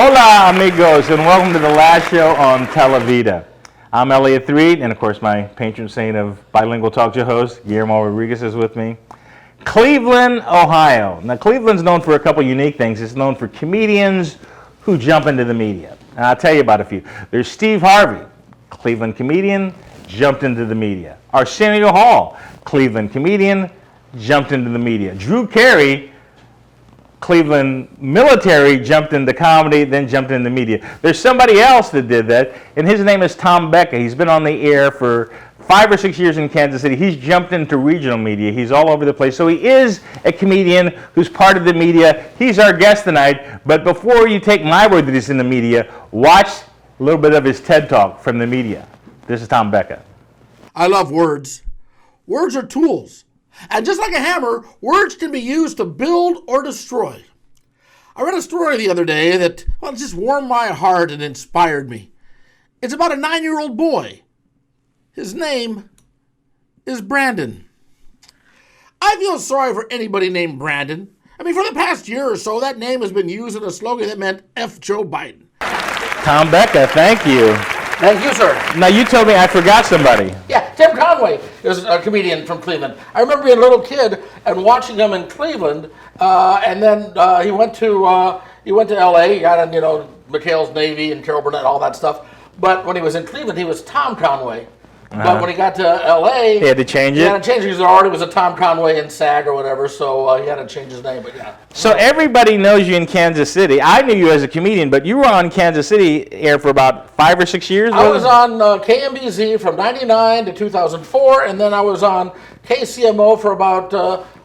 Hola, amigos, and welcome to the last show on Televida. I'm Elliot Threed, and of course, my patron saint of bilingual talk show host, Guillermo Rodriguez, is with me. Cleveland, Ohio. Now, Cleveland's known for a couple unique things. It's known for comedians who jump into the media. And I'll tell you about a few. There's Steve Harvey, Cleveland comedian, jumped into the media. Arsenio Hall, Cleveland comedian, jumped into the media. Drew Carey, Cleveland military, jumped into comedy, then jumped into media. There's somebody else that did that, and his name is Tom Becca. He's been on the air for 5 or 6 years in Kansas City. He's jumped into regional media. He's all over the place. So he is a comedian who's part of the media. He's our guest tonight. But before you take my word that he's in the media, watch a little bit of his TED Talk from the media. This is Tom Becca. I love words. Words are tools. And just like a hammer, words can be used to build or destroy. I read a story the other day that, well, it just warmed my heart and inspired me. It's about a 9-year-old boy. His name is Brandon. I feel sorry for anybody named Brandon. I mean, for the past year or so, that name has been used in a slogan that meant F Joe Biden. Tom Becca, thank you. Thank you, sir. Now, you told me I forgot somebody. Yeah, Tim Conway is a comedian from Cleveland. I remember being a little kid and watching him in Cleveland, and then he went to L.A. He got in, McHale's Navy and Carol Burnett, all that stuff. But when he was in Cleveland, he was Tom Conway. But when he got to L.A., he had to change it? He had to change it because there already was a Tom Conway in SAG or whatever, so he had to change his name. But yeah. So everybody knows you in Kansas City. I knew you as a comedian, but you were on Kansas City air for about 5 or 6 years? I was on KMBZ from 99 to 2004, and then I was on KCMO for about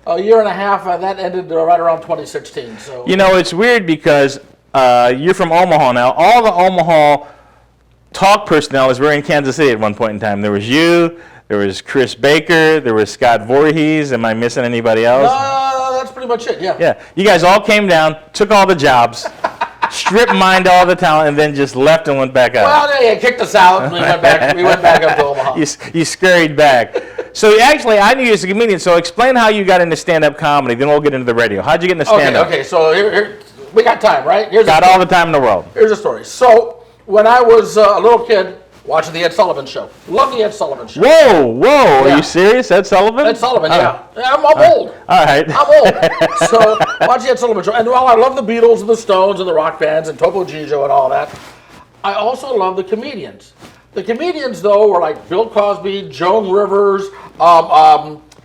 a year and a half, and that ended right around 2016. So it's weird because you're from Omaha now. All the Omaha talk personnel were in Kansas City at one point in time. There was you, there was Chris Baker, there was Scott Voorhees. Am I missing anybody else? No, that's pretty much it, yeah. Yeah, you guys all came down, took all the jobs, strip-mined all the talent, and then just left and went back up. Well, yeah, kicked us out, and we went back up to Omaha. You scurried back. So actually, I knew you as a comedian, so explain how you got into stand-up comedy, then we'll get into the radio. How'd you get into stand-up? Okay, so here, we got time, right? Got all the time in the world. Here's the story. So, when I was a little kid, watching the Ed Sullivan Show. Love the Ed Sullivan Show. Whoa, Yeah. Are you serious? Ed Sullivan? Ed Sullivan, yeah. I'm old. All right. I'm old. So, watch the Ed Sullivan Show. And while I love the Beatles and the Stones and the rock bands and Topo Gigio and all that, I also love the comedians. The comedians, though, were like Bill Cosby, Joan Rivers,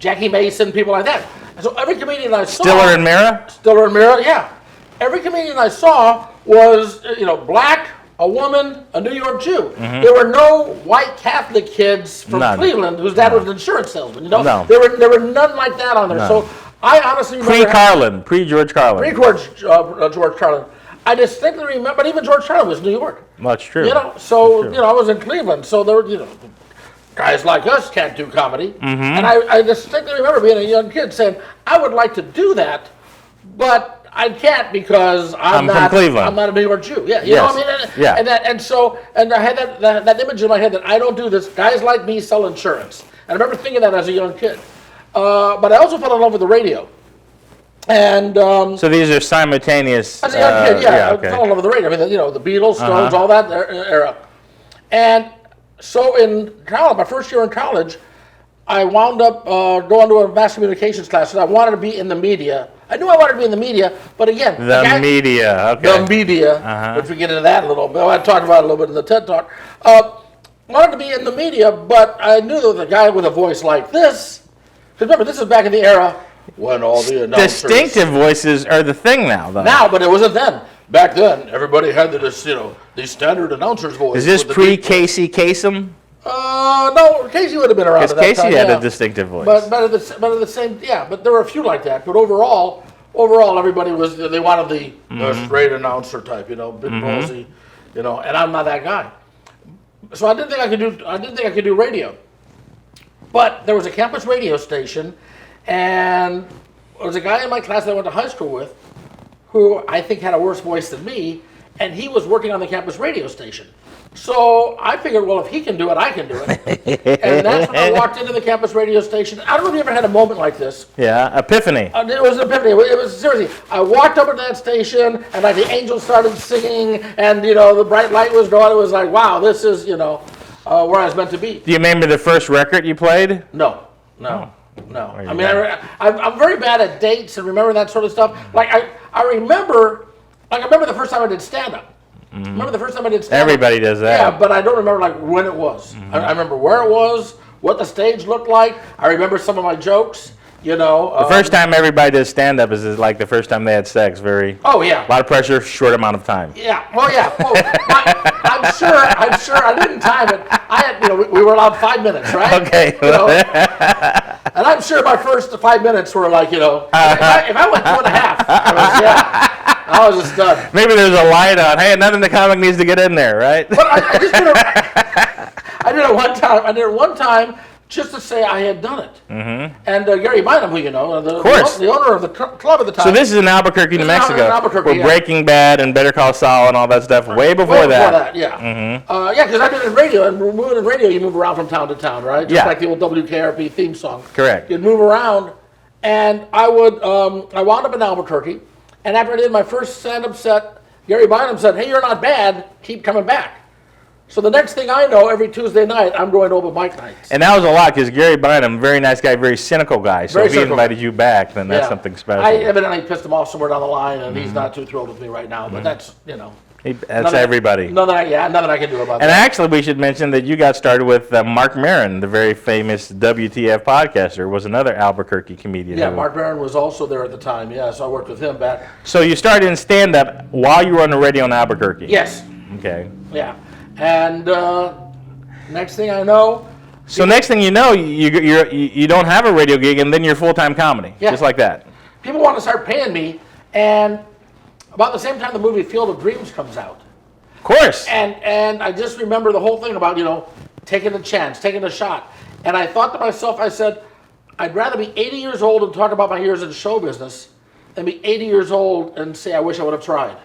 Jackie Mason, people like that. And so every comedian I saw... Stiller and Mira, yeah. Every comedian I saw was, black, a woman, a New York Jew. Mm-hmm. There were no white Catholic kids from Cleveland whose dad was an insurance salesman. No. There were none like that on there. No. So I honestly remember... Pre-George Carlin. George Carlin. I distinctly remember, but even George Carlin was New York. That's true. I was in Cleveland, so there were, guys like us can't do comedy. Mm-hmm. And I distinctly remember being a young kid saying, I would like to do that, but I can't because I'm not from Cleveland. I'm not a New York Jew. Yeah, yes. know what I mean? Yeah. And I had that image in my head that I don't do this. Guys like me sell insurance. And I remember thinking that as a young kid. But I also fell in love with the radio. And so these are simultaneous. As a young kid, I fell in love with the radio. I mean, the Beatles, Stones, all that era. And so in college, my first year in college, I wound up going to a mass communications class, and I wanted to be in the media. I knew I wanted to be in the media, but again... The media, which we get into that a little bit. I talked about it a little bit in the TED Talk. Wanted to be in the media, but I knew there was a guy with a voice like this. Because remember, this is back in the era when all the announcers... Distinctive voices are the thing now, though. Now, but it wasn't then. Back then, everybody had this, the standard announcer's voice. Is this pre-Casey Kasem? No, Casey would have been around at that Casey time. had a distinctive voice. But at the same, but there were a few like that. But overall, everybody was, they wanted the straight announcer type, big ballsy, and I'm not that guy. So I didn't think I could do radio. But there was a campus radio station, and there was a guy in my class that I went to high school with, who I think had a worse voice than me, and he was working on the campus radio station. So I figured, well, if he can do it, I can do it. And that's when I walked into the campus radio station. I don't know if you ever had a moment like this. Yeah, epiphany. It was an epiphany. It was seriously. I walked up into that station, and like the angels started singing, and the bright light was going. It was like, wow, this is where I was meant to be. Do you remember the first record you played? No. I mean, I'm very bad at dates and remembering that sort of stuff. Like I remember the first time I did stand up. Remember the first time I did stand-up? Everybody does that. Yeah, but I don't remember like when it was. I remember where it was, what the stage looked like. I remember some of my jokes. The first time everybody does stand-up is like the first time they had sex. Oh yeah. A lot of pressure, short amount of time. Yeah. Well, yeah. I'm sure. I didn't time it. I had, we were allowed 5 minutes, right? Okay. And I'm sure my first 5 minutes were like, if I went 2.5, I was just done. Maybe there's a light on. Hey, nothing the comic needs to get in there, right? But I just did it. I did it one time. I did it one time just to say I had done it. Mm-hmm. And Gary Bynum, who the owner of the club at the time. So this is in Albuquerque, New Mexico. In Albuquerque, where Breaking Bad and Better Call Saul and all that stuff way before that. Yeah. Mm-hmm. Because I did it in radio, and moving in radio, you move around from town to town, right? Just like the old WKRP theme song. Correct. You'd move around, and I would. I wound up in Albuquerque. And after I did my first stand-up set, Gary Bynum said, "Hey, you're not bad. Keep coming back." So the next thing I know, every Tuesday night, I'm going to open mic nights. And that was a lot because Gary Bynum, very nice guy, very cynical guy. So if he invited you back, then that's something special. I evidently pissed him off somewhere down the line, and he's not too thrilled with me right now. But that's That's everybody. Nothing I can do about that. And actually, we should mention that you got started with Mark Maron, the very famous WTF podcaster, was another Albuquerque comedian. Yeah, Mark Maron was also there at the time. Yeah, so I worked with him back. So you started in stand-up while you were on the radio in Albuquerque? Yes. Okay. Yeah. And next thing I know... So next thing you know, you don't have a radio gig, and then you're full-time comedy, just like that. People want to start paying me, and... about the same time the movie Field of Dreams comes out. Of course. And I just remember the whole thing about, taking a chance, taking a shot. And I thought to myself, I said, I'd rather be 80 years old and talk about my years in show business than be 80 years old and say I wish I would have tried.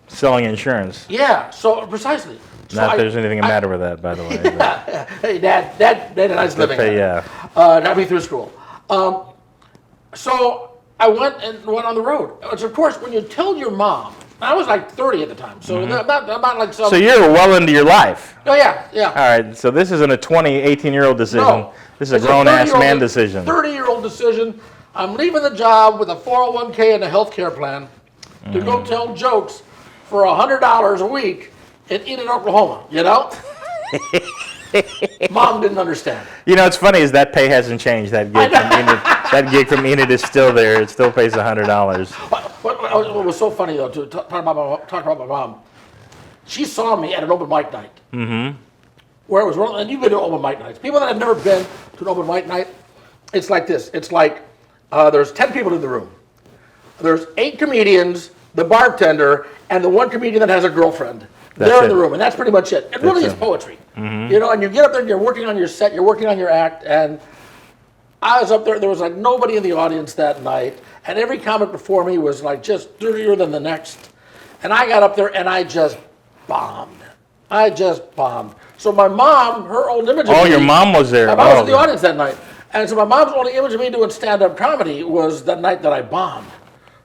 Selling insurance. Yeah, so precisely. Not that there's anything the matter with that, by the way. Yeah. Hey, Dad had a nice living. Yeah. Got me through school. So I went on the road. Which, of course, when you tell your mom, I was like 30 at the time, so I'm not like some... So you're well into your life. Oh, yeah. All right, so this isn't a 18-year-old decision. No, this is a grown-ass man decision. 30-year-old decision. I'm leaving the job with a 401k and a health care plan to go tell jokes for $100 a week in Enid, Oklahoma, Mom didn't understand. It's funny is that pay hasn't changed. That gig from Enid is still there. It still pays $100. What was so funny though to talk about my mom? She saw me at an open mic night. Mm-hmm. Where it was, and you've been to open mic nights. People that have never been to an open mic night, it's like this. It's like there's 10 people in the room. There's 8 comedians, the bartender, and the one comedian that has a girlfriend. They're in the room, and that's pretty much it. It really is poetry. Mm-hmm. And you get up there and you're working on your set, you're working on your act, and I was up there, there was like nobody in the audience that night, and every comic before me was like just dirtier than the next. And I got up there and I just bombed. So my mom, her old image of me... Oh, your mom was there. My mom was in the audience that night. And so my mom's only image of me doing stand-up comedy was that night that I bombed.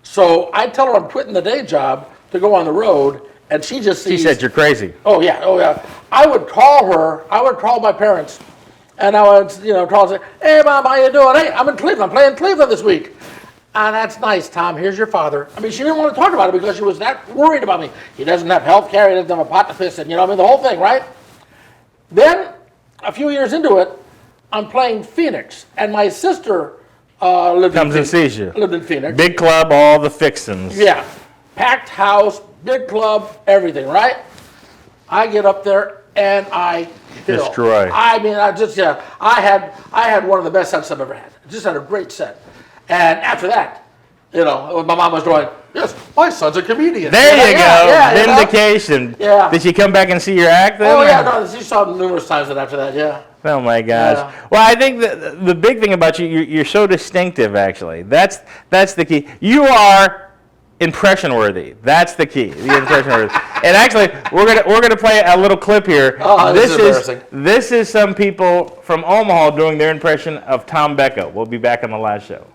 So I tell her I'm quitting the day job to go on the road, and she just sees... She said, you're crazy. Oh, yeah. I would call my parents, and I would, call and say, hey, Mom, how you doing? Hey, I'm in Cleveland. I'm playing Cleveland this week. That's nice, Tom. Here's your father. I mean, she didn't want to talk about it because she was that worried about me. He doesn't have health care. He doesn't have a pot to piss in. The whole thing, right? Then, a few years into it, I'm playing Phoenix, and my sister lived in Phoenix. Big club, all the fixins. Yeah. Packed house, big club, everything, right? I get up there and I kill. Destroy. I mean, I had one of the best sets I've ever had. Just had a great set. And after that, my mom was going, yes, my son's a comedian. There you go. Vindication. Yeah. Did she come back and see your act then? Oh, yeah. No, she saw it numerous times after that, yeah. Oh, my gosh. Yeah. Well, I think the big thing about you're so distinctive, actually. That's the key. You are impression worthy. That's the key. The impression worthy. And actually, we're gonna play a little clip here. Oh, this is embarrassing. This is some people from Omaha doing their impression of Tom Becca. We'll be back on the last show.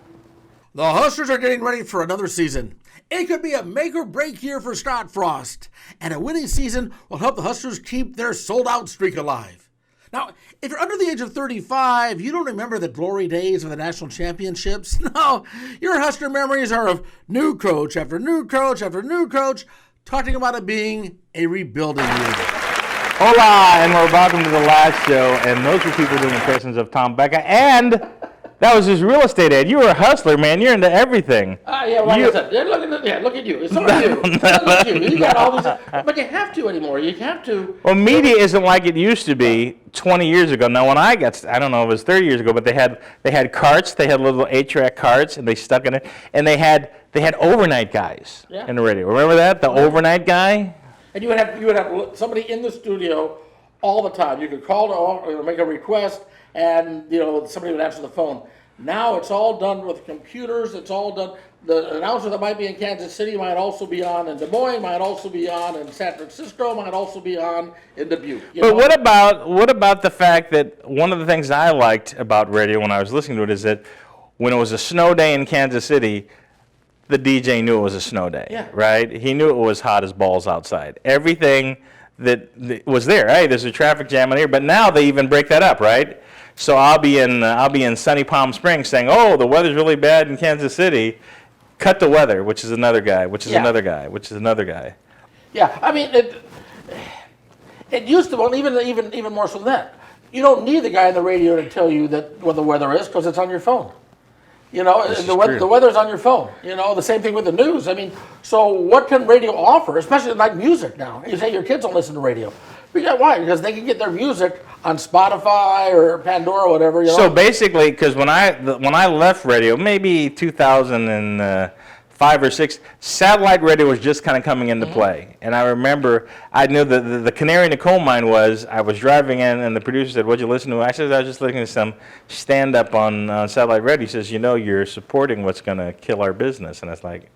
The Huskers are getting ready for another season. It could be a make or break year for Scott Frost, and a winning season will help the Huskers keep their sold-out streak alive. Now, if you're under the age of 35, you don't remember the glory days of the national championships. No, your Husker memories are of new coach after new coach after new coach talking about it being a rebuilding year. Hola, and welcome to the last show. And those were people doing impressions of Tom Becca, and that was his real estate ad. You were a hustler, man. You're into everything. Yeah, like I said, look at you. It's all you. Look at you. You got all these, but you have to anymore. You have to. Well, media isn't like it used to be 20 years ago. Now, when I don't know if it was 30 years ago, but they had carts. They had little 8-track carts, and they stuck in it. And they had overnight guys in the radio. Remember that? The overnight guy? And you would have somebody in the studio all the time. You could call to make a request, and somebody would answer the phone. Now it's all done with computers. It's all done. The announcer that might be in Kansas City might also be on in Des Moines, might also be on in San Francisco, might also be on in Dubuque. But what about the fact that one of the things I liked about radio when I was listening to it is that when it was a snow day in Kansas City, the DJ knew it was a snow day, right? He knew it was hot as balls outside. Everything that was there. Hey, there's a traffic jam in here, but now they even break that up, right? So I'll be in sunny Palm Springs saying, "Oh, the weather's really bad in Kansas City." Cut the weather, which is another guy, which is another guy, which is another guy. Yeah, I mean it used to, well, even more so than that. You don't need the guy on the radio to tell you what the weather is because it's on your phone. The weather's on your phone. The same thing with the news. I mean, so what can radio offer, especially like music now? You say your kids don't listen to radio. Why? Because they can get their music on Spotify or Pandora or whatever. So basically, because when I left radio, maybe 2005 or 6, satellite radio was just kind of coming into play. And I remember I knew the canary in the coal mine was I was driving in, and the producer said, "What'd you listen to?" I said, "I was just listening to some stand-up on satellite radio." He says, "You're supporting what's going to kill our business." And I was like,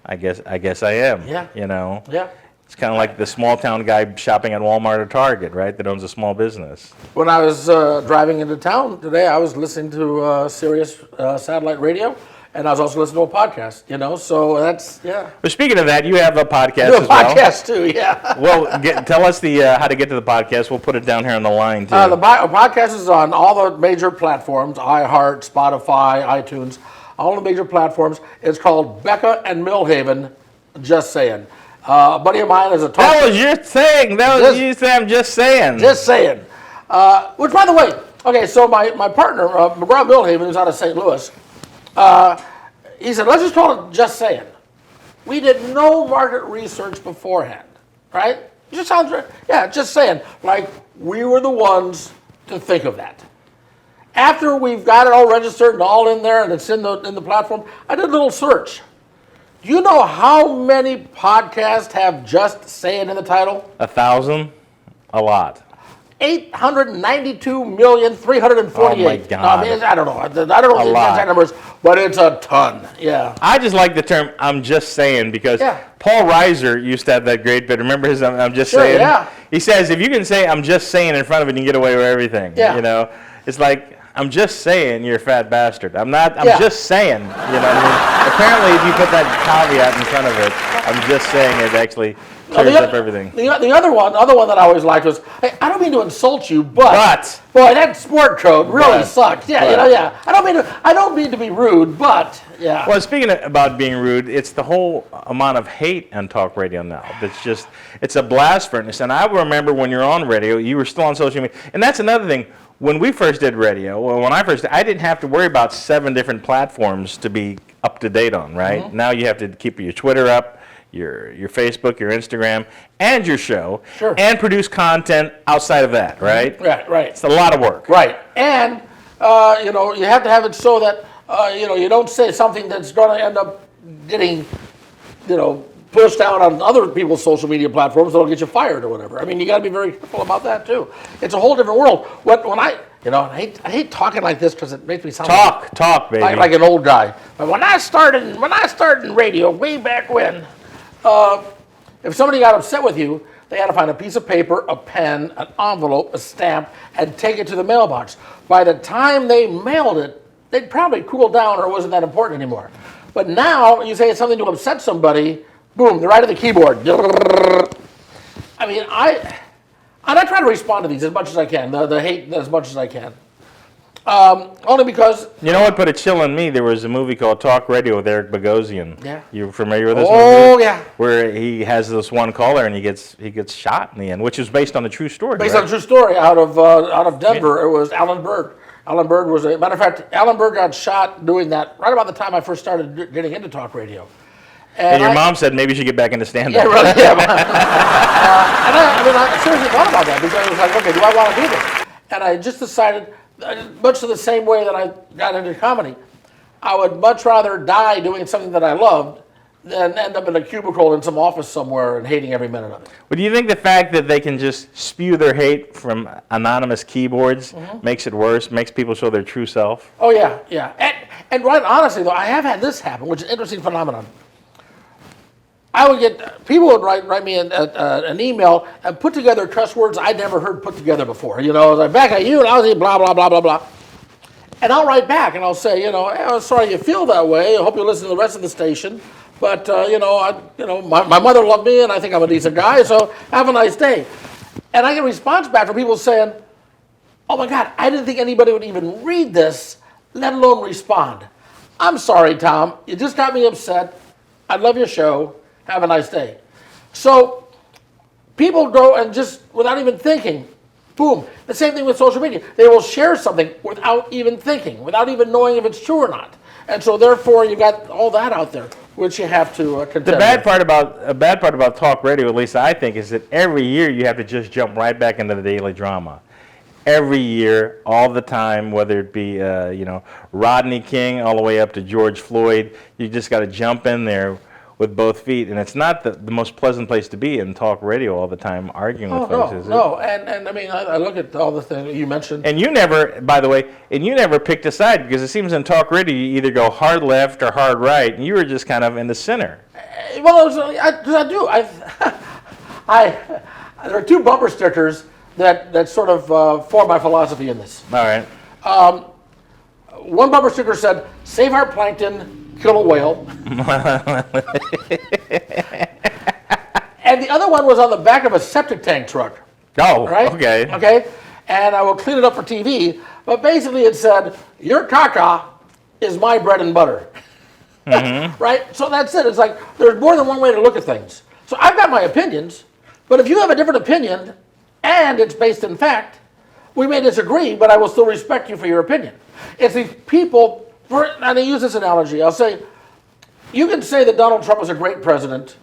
I guess I am. Yeah. Yeah. It's kind of like the small town guy shopping at Walmart or Target, right? That owns a small business. When I was driving into town today, I was listening to Sirius satellite radio, and I was also listening to a podcast. So that's But speaking of that, you have a podcast do a as well. podcast too, yeah. Well, tell us how to get to the podcast. We'll put it down here on the line too. The podcast is on all the major platforms: iHeart, Spotify, iTunes, all the major platforms. It's called Becca and Millhaven. Just saying. A buddy of mine is a talk. That was your thing. You said, "I'm just saying." Just saying. Which, by the way, okay, so my partner, McGraw Millhaven, who's out of St. Louis, he said, "Let's just call it Just Saying." We did no market research beforehand, right? It just sounds right. Yeah, just saying. Like, we were the ones to think of that. After we've got it all registered and all in there and it's in the platform, I did a little search. Do you know how many podcasts have Just Saying in the title? 1,000? A lot. 892,348,000. Oh my God. No, I mean, I don't know the exact numbers, but it's a ton. Yeah. I just like the term "I'm just saying" because Paul Reiser used to have that great bit. Remember his "I'm just saying"? Yeah. He says if you can say "I'm just saying" in front of it, you can get away with everything. Yeah. It's like, "I'm just saying you're a fat bastard." I'm just saying. You know what I mean? Apparently, if you put that caveat in front of it, "I'm just saying," it actually clears up everything. The other one that I always liked was, "Hey, I don't mean to insult you, but boy, that sport code really sucked." Yeah, I don't mean to be rude, but yeah. Well, speaking about being rude, it's the whole amount of hate on talk radio now. It's a blast furnace. And I remember when you're on radio, you were still on social media, and that's another thing. When we first did radio, I didn't have to worry about 7 different platforms to be up to date on, right? Mm-hmm. Now you have to keep your Twitter up, your Facebook, your Instagram, and your show, and produce content outside of that, right? Right. It's a lot of work. Right, and you have to have it so that you don't say something that's going to end up getting pushed out on other people's social media platforms that'll get you fired or whatever. I mean, you got to be very careful about that too. It's a whole different world. When I You know, I hate talking like this because it makes me sound Talk, baby. like an old guy. But when I started in radio way back when, if somebody got upset with you, they had to find a piece of paper, a pen, an envelope, a stamp, and take it to the mailbox. By the time they mailed it, they'd probably cooled down or it wasn't that important anymore. But now, you say something to upset somebody, boom, they're right at the keyboard. I mean, I try to respond to these as much as I can, the hate as much as I can. Only because... You know what put a chill on me? There was a movie called Talk Radio with Eric Bogosian. Yeah. You familiar with this movie? Oh, yeah. Where he has this one caller and he gets shot in the end, which is based on a true story. Based right? on a true story out of Denver. It was Alan Berg. Alan Berg was matter of fact, Alan Berg got shot doing that right about the time I first started getting into talk radio. And your mom said maybe you should get back into stand-up. Yeah, really, yeah. And I seriously thought about that because I was like, okay, do I want to do this? And I just decided, much the same way that I got into comedy, I would much rather die doing something that I loved than end up in a cubicle in some office somewhere and hating every minute of it. But do you think the fact that they can just spew their hate from anonymous keyboards makes it worse, makes people show their true self? Oh, yeah, yeah. And right honestly, though, I have had this happen, which is an interesting phenomenon. I would get, people would write me an email and put together cuss words I'd never heard put together before. You know, I was like, Becca, you and I was blah, blah, blah, blah, blah. And I'll write back and I'll say, you know, hey, I'm sorry you feel that way. I hope you listen to the rest of the station. But, my mother loved me and I think I'm a decent guy, so have a nice day. And I get a response back from people saying, oh my God, I didn't think anybody would even read this, let alone respond. I'm sorry, Tom. You just got me upset. I love your show. Have a nice day. So people go and just, without even thinking, boom. The same thing with social media. They will share something without even thinking, without even knowing if it's true or not. And so therefore you got all that out there, which you have to contend The bad with. part about talk radio, at least I think, is that every year you have to just jump right back into the daily drama. Every year, all the time, whether it be Rodney King all the way up to George Floyd, you just got to jump in there with both feet, and it's not the most pleasant place to be in talk radio all the time, arguing with folks, is it? No, and I mean, I look at all the things you mentioned. And you never, by the way, picked a side, because it seems in talk radio you either go hard left or hard right, and you were just kind of in the center. Well, I do. There are two bumper stickers that sort of form my philosophy in this. All right. One bumper sticker said, "Save our plankton, kill a whale." And the other one was on the back of a septic tank truck. Oh, right? okay. Okay. And I will clean it up for TV. But basically it said, "Your caca is my bread and butter." Mm-hmm. Right? So that's it. It's like there's more than one way to look at things. So I've got my opinions, but if you have a different opinion and it's based in fact, we may disagree, but I will still respect you for your opinion. It's these people, and I use this analogy, I'll say, you can say that Donald Trump was a great president,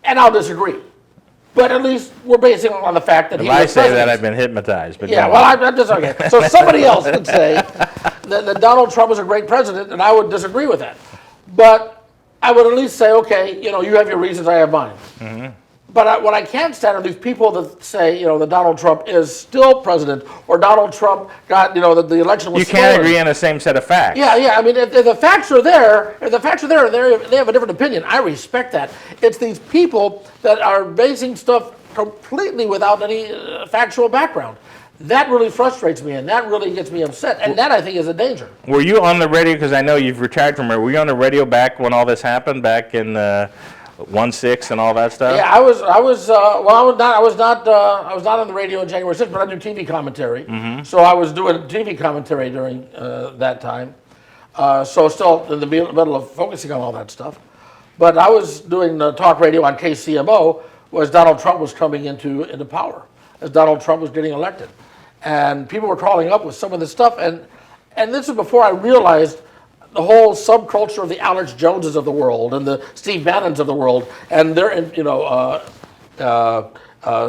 and I'll disagree. But at least we're basing it on the fact that he was president. If I say that, I've been hypnotized. But yeah, well, I'm just, okay. So somebody else could say that Donald Trump was a great president, and I would disagree with that. But I would at least say, okay, you have your reasons, I have mine. Mm-hmm. But what I can't stand are these people that say, that Donald Trump is still president, or Donald Trump got, that the election was stolen. You can't agree on the same set of facts. Yeah. I mean, if the facts are there, and they have a different opinion, I respect that. It's these people that are basing stuff completely without any factual background. That really frustrates me, and that really gets me upset, and that I think is a danger. Were you on the radio, because I know you've retired from it, were you on the radio back when all this happened, back in 1/6 and all that stuff? Yeah, I was not on the radio on January 6th, but I do TV commentary. Mm-hmm. So I was doing TV commentary during that time. So still in the middle of focusing on all that stuff. But I was doing talk radio on KCMO as Donald Trump was coming into power, as Donald Trump was getting elected. And people were calling up with some of this stuff, and this is before I realized the whole subculture of the Alex Joneses of the world and the Steve Bannons of the world and their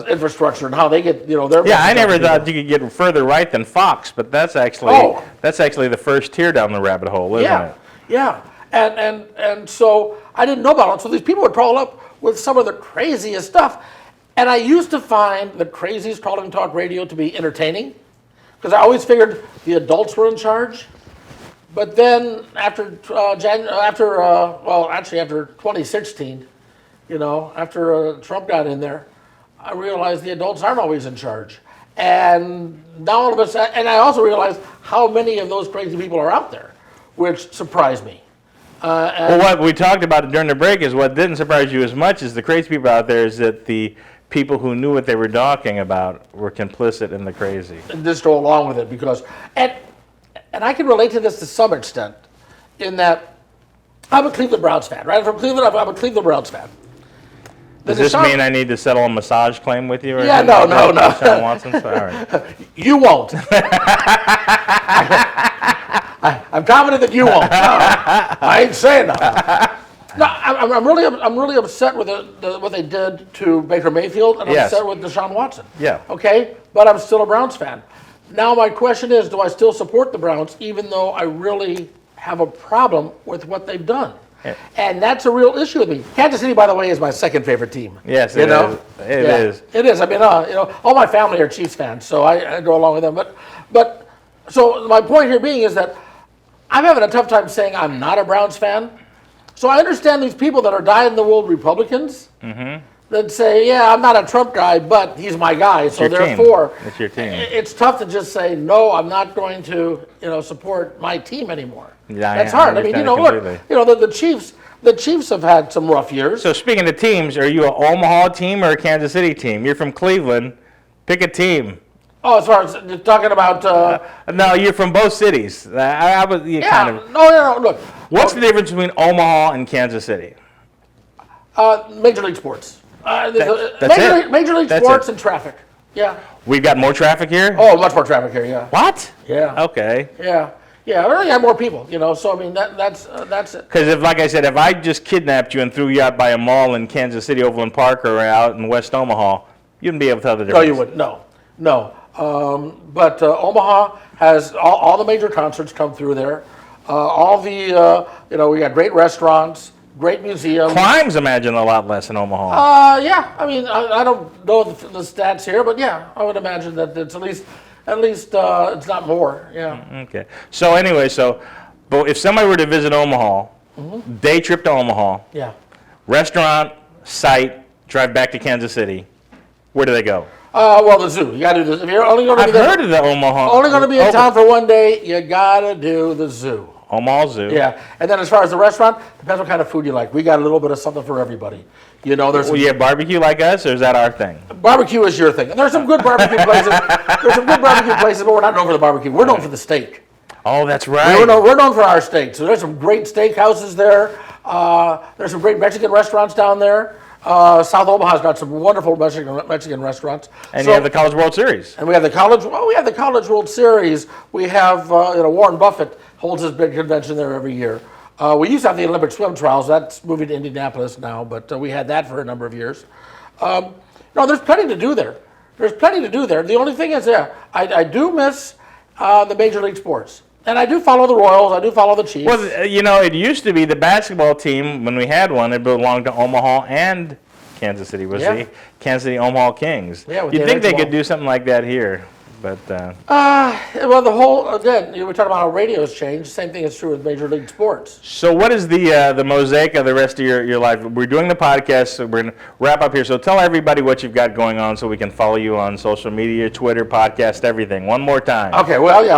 infrastructure and how they get their. Yeah, I never thought you could get further right than Fox, but that's actually the first tier down the rabbit hole, isn't it? Yeah, and so I didn't know about it. So these people would call up with some of the craziest stuff, and I used to find the craziest calling talk radio to be entertaining. because I always figured the adults were in charge. But then after after 2016, after Trump got in there, I realized the adults aren't always in charge. And now all of a sudden, and I also realized how many of those crazy people are out there, which surprised me. Well, what we talked about during the break is what didn't surprise you as much as the crazy people out there is that the people who knew what they were talking about were complicit in the crazy. And just go along with it because, and I can relate to this to some extent, in that I'm a Cleveland Browns fan, right? I'm from Cleveland. I'm a Cleveland Browns fan. Does this mean I need to settle a massage claim with you? Or Yeah, anything no. like that, Sean Watson? So, all right. You won't. I'm confident that you won't. No, I ain't saying that. No, I'm really upset with what they did to Baker Mayfield, and I'm Yes. upset with Deshaun Watson. Yeah. Okay, but I'm still a Browns fan. Now my question is, do I still support the Browns, even though I really have a problem with what they've done? Yeah. And that's a real issue with me. Kansas City, by the way, is my second favorite team. Yes, it is. It is. It is. I mean, all my family are Chiefs fans, so I go along with them. But so my point here being is that I'm having a tough time saying I'm not a Browns fan. So I understand these people that are dyed-in-the-wool Republicans that say, yeah, I'm not a Trump guy, but he's my guy, so therefore, it's your team. It's tough to just say, no, I'm not going to support my team anymore. Yeah, That's I hard. I mean, understand look, the Chiefs have had some rough years. So speaking of teams, are you an Omaha team or a Kansas City team? You're from Cleveland. Pick a team. Oh, as far as you're talking about... No, you're from both cities. I was kind of... No, look. What's the difference between Omaha and Kansas City? Major League Sports. That's it? Major League That's Sports it. and traffic. Yeah. We've got more traffic here? Oh, much more traffic here, yeah. What? Yeah. Okay. Yeah. Yeah, we only have more people, so I mean, that's it. Because like I said, if I just kidnapped you and threw you out by a mall in Kansas City, Overland Park, or out in West Omaha, you wouldn't be able to tell the No, difference. you wouldn't. No. But Omaha has all the major concerts come through there. All the, we got great restaurants, great museums. Crime's, imagine, a lot less in Omaha. Yeah, I mean, I don't know the stats here, but yeah, I would imagine that it's at least it's not more. Yeah. Okay. So anyway, but if somebody were to visit Omaha, day trip to Omaha, Yeah. restaurant, site, drive back to Kansas City, where do they go? Well, the zoo. You got to do this. If you're only going to I've be there, heard of the Omaha. only going to be in town for one day, you got to do the zoo. Omaha Zoo. Yeah, and then as far as the restaurant, depends what kind of food you like. We got a little bit of something for everybody. There's Well, you have barbecue like us, or is that our thing? barbecue is your thing. And there's some good barbecue places. But we're not known for the barbecue. We're known for the steak. Oh, that's right. We're known for our steak. So there's some great steakhouses there. There's some great Mexican restaurants down there. South Omaha's got some wonderful Mexican restaurants. And you have the College World Series. And we have the College World Series. We have Warren Buffett holds his big convention there every year. We used to have the Olympic swim trials. That's moving to Indianapolis now, but we had that for a number of years. There's plenty to do there. The only thing is, I do miss the Major League Sports. And I do follow the Royals. I do follow the Chiefs. Well, it used to be the basketball team, when we had one, it belonged to Omaha and Kansas City, was the Kansas City Omaha Kings. Yeah, with You'd the think they Omaha. could do something like that here, but... Well, we're talking about how radio's changed. Same thing is true with Major League Sports. So what is the mosaic of the rest of your life? We're doing the podcast, so we're going to wrap up here. So tell everybody what you've got going on so we can follow you on social media, Twitter, podcast, everything. One more time. Okay, well, yeah,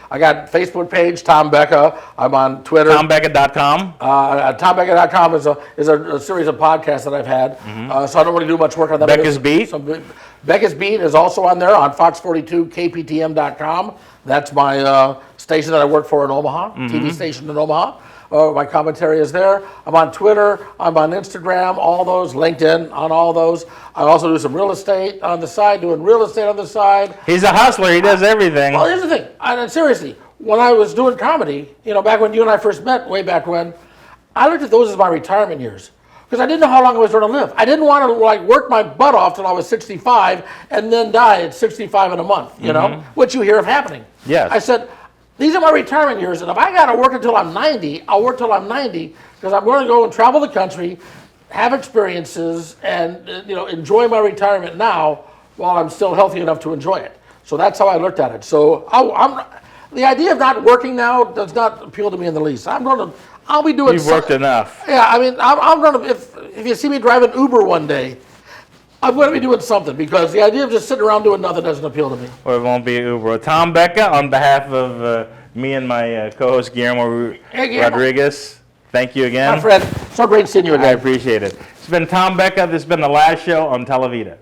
I got Facebook page, Tom Becca. I'm on Twitter. TomBecca.com. TomBecca.com is a series of podcasts that I've had. So I don't really do much work on that. Becca's Beat? Becca's Beat is also on there on Fox42KPTM.com. That's my station that I work for in Omaha, TV station in Omaha. My commentary is there. I'm on Twitter. I'm on Instagram, all those, LinkedIn, on all those. I also do some real estate on the side, He's a hustler. He does everything. Well, here's the thing. And seriously, when I was doing comedy, back when you and I first met, way back when, I looked at those as my retirement years. Because I didn't know how long I was going to live. I didn't want to work my butt off till I was 65 and then die at 65 in a month, which you hear of happening. Yes. I said, these are my retirement years, and if I got to work until I'm 90, I'll work till I'm 90 because I'm going to go and travel the country, have experiences, and enjoy my retirement now while I'm still healthy enough to enjoy it. So that's how I looked at it. So the idea of not working now does not appeal to me in the least. I'll be doing. You've worked enough. Yeah, I mean, I'm gonna. If you see me driving Uber one day, I'm going to be doing something, because the idea of just sitting around doing nothing doesn't appeal to me. Or it won't be Uber. Tom, Becca, on behalf of me and my co-host Guillermo Hey, Guillermo. Rodriguez, thank you again. My friend, so great seeing you I again. appreciate it. It's been Tom, Becca. This has been The Last Show on Televida.